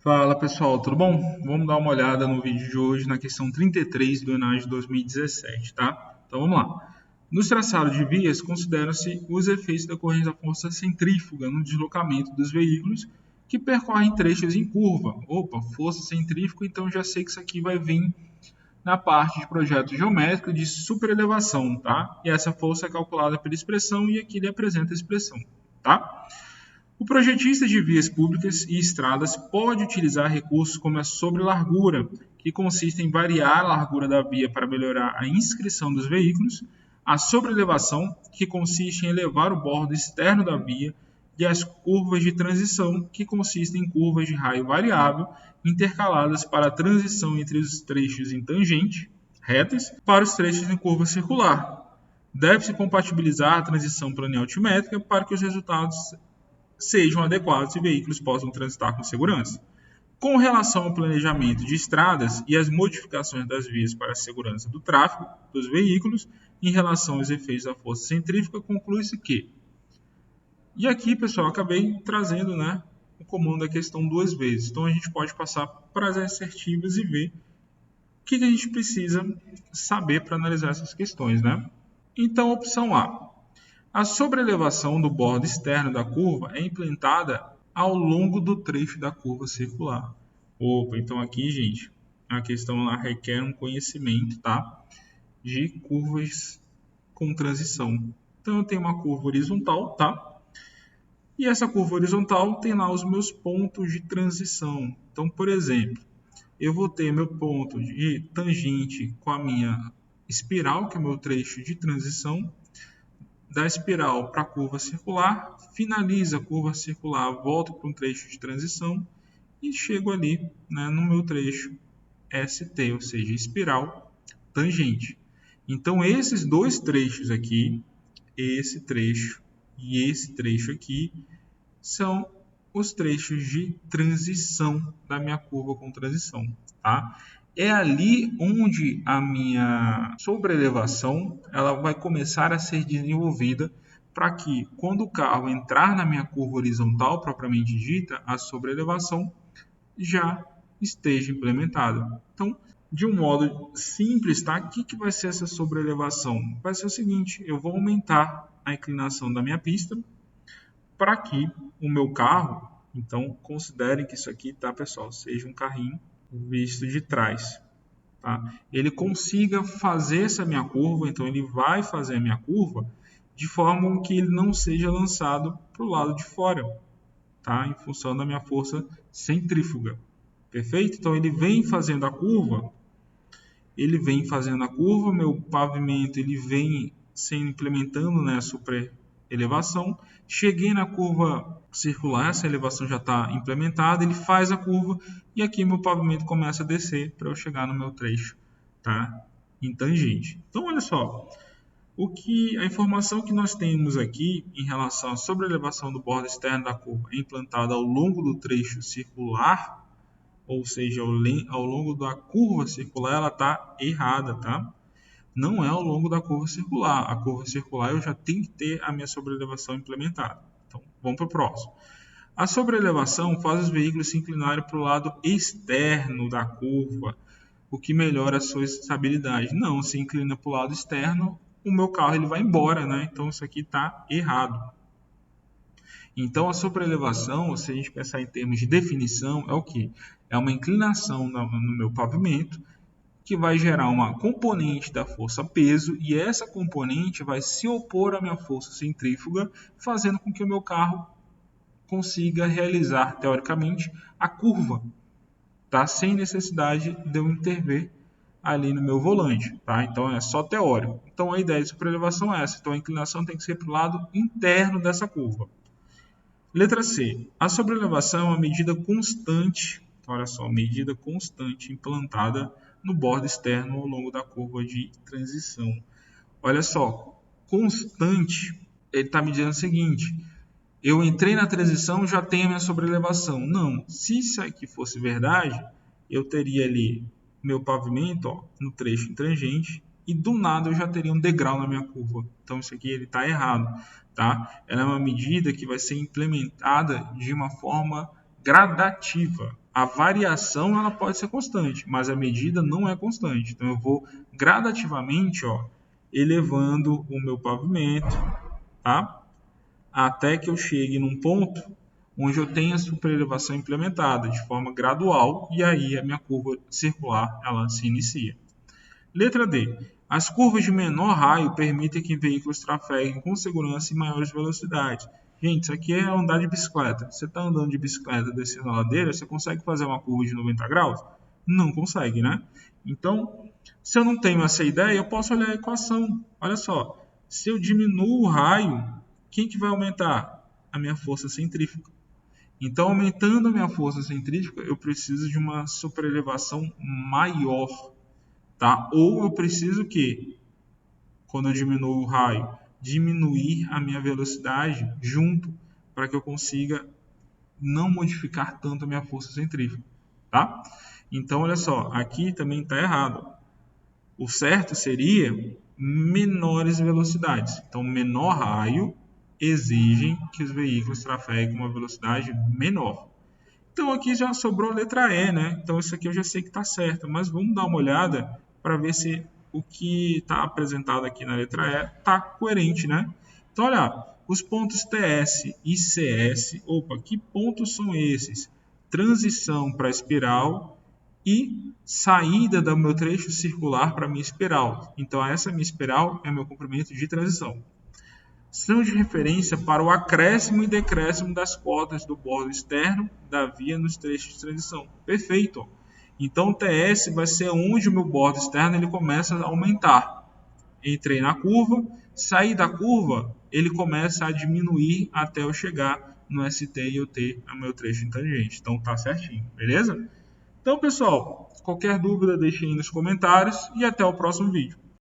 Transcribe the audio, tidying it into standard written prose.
Fala pessoal, tudo bom? Vamos dar uma olhada no vídeo de hoje na questão 33 do ENAD 2017, tá? Então vamos lá. Nos traçados de vias, consideram-se os efeitos decorrentes da força centrífuga no deslocamento dos veículos que percorrem trechos em curva. Opa, força centrífuga, então já sei que isso aqui vai vir na parte de projeto geométrico de superelevação, tá? E essa força é calculada pela expressão e aqui ele apresenta a expressão, tá? O projetista de vias públicas e estradas pode utilizar recursos como a sobrelargura, que consiste em variar a largura da via para melhorar a inscrição dos veículos, a sobrelevação, que consiste em elevar o bordo externo da via, e as curvas de transição, que consistem em curvas de raio variável intercaladas para a transição entre os trechos em tangente, retas, para os trechos em curva circular. Deve-se compatibilizar a transição planialtimétrica para que os resultados sejam adequados e veículos possam transitar com segurança. Com relação ao planejamento de estradas e as modificações das vias para a segurança do tráfego dos veículos em relação aos efeitos da força centrífuga, conclui-se que... E aqui, pessoal, acabei trazendo o comando da questão duas vezes. Então, a gente pode passar para as assertivas e ver o que a gente precisa saber para analisar essas questões, Então, opção A. A sobrelevação do bordo externo da curva é implementada ao longo do trecho da curva circular. Opa, então aqui, gente, a questão lá requer um conhecimento, de curvas com transição. Então, eu tenho uma curva horizontal, E essa curva horizontal tem lá os meus pontos de transição. Então, por exemplo, eu vou ter meu ponto de tangente com a minha espiral, que é o meu trecho de transição, da espiral para a curva circular, finaliza a curva circular, volto para um trecho de transição e chego ali no meu trecho ST, ou seja, espiral tangente. Então, esses dois trechos aqui, esse trecho e esse trecho aqui, são os trechos de transição da minha curva com transição, É ali onde a minha sobrelevação ela vai começar a ser desenvolvida para que, quando o carro entrar na minha curva horizontal propriamente dita, a sobrelevação já esteja implementada. Então, de um modo simples, O que vai ser essa sobrelevação? Vai ser o seguinte, eu vou aumentar a inclinação da minha pista para que o meu carro, então considerem que isso aqui, pessoal, seja um carrinho visto de trás, Ele consiga fazer essa minha curva, então ele vai fazer a minha curva de forma que ele não seja lançado para o lado de fora, Em função da minha força centrífuga, perfeito? Então ele vem fazendo a curva, meu pavimento ele vem sendo implementando a superelevação, cheguei na curva circular, essa elevação já está implementada, ele faz a curva e aqui meu pavimento começa a descer para eu chegar no meu trecho, em tangente. Então, olha só, a informação que nós temos aqui em relação à sobrelevação do bordo externo da curva é implantada ao longo do trecho circular, ou seja, ao longo da curva circular, ela está errada, Não é ao longo da curva circular. A curva circular eu já tenho que ter a minha sobrelevação implementada. Então, vamos para o próximo. A sobrelevação faz os veículos se inclinarem para o lado externo da curva, o que melhora a sua estabilidade. Não, se inclina para o lado externo, o meu carro ele vai embora, Então, isso aqui está errado. Então, a sobrelevação, se a gente pensar em termos de definição, é o quê? É uma inclinação no meu pavimento, que vai gerar uma componente da força peso e essa componente vai se opor à minha força centrífuga, fazendo com que o meu carro consiga realizar, teoricamente, a curva, sem necessidade de eu intervir ali no meu volante, Então é só teórico. Então a ideia de superelevação é essa. Então a inclinação tem que ser para o lado interno dessa curva. Letra C. A sobrelevação é uma medida constante, olha só, medida constante implantada no bordo externo ao longo da curva de transição. Olha só, constante, ele está me dizendo o seguinte, eu entrei na transição, já tenho a minha sobrelevação. Não, se isso aqui fosse verdade, eu teria ali meu pavimento no trecho tangente e do nada eu já teria um degrau na minha curva. Então isso aqui está errado, Ela é uma medida que vai ser implementada de uma forma gradativa. a variação ela pode ser constante, mas a medida não é constante. Então eu vou gradativamente, elevando o meu pavimento, tá? Até que eu chegue num ponto onde eu tenha a superelevação implementada de forma gradual e aí a minha curva circular ela se inicia. Letra D. As curvas de menor raio permitem que veículos trafeguem com segurança em maiores velocidades. Gente, isso aqui é andar de bicicleta. Você está andando de bicicleta descendo a ladeira, você consegue fazer uma curva de 90 graus? Não consegue, né? Então, se eu não tenho essa ideia, eu posso olhar a equação. Olha só, se eu diminuo o raio, quem que vai aumentar? A minha força centrífuga. Então, aumentando a minha força centrífuga, eu preciso de uma superelevação maior, tá? Ou eu preciso que, quando eu diminuo o raio, diminuir a minha velocidade junto, para que eu consiga não modificar tanto a minha força centrífuga, tá? Então, olha só, aqui também está errado. O certo seria menores velocidades. Então, menor raio exigem que os veículos trafeguem com uma velocidade menor. Então, aqui já sobrou a letra E, né? Então, isso aqui eu já sei que está certo, mas vamos dar uma olhada para ver se o que está apresentado aqui na letra E está coerente, né? Então, olha, os pontos TS e CS, opa, que pontos são esses? Transição para espiral e saída do meu trecho circular para a minha espiral. Então, essa minha espiral é meu comprimento de transição. São de referência para o acréscimo e decréscimo das cotas do bordo externo da via nos trechos de transição. Perfeito. Então, o TS vai ser onde o meu bordo externo ele começa a aumentar. Entrei na curva, saí da curva, ele começa a diminuir até eu chegar no ST e eu ter o meu trecho em tangente. Então, tá certinho, beleza? Então, pessoal, qualquer dúvida deixe aí nos comentários e até o próximo vídeo.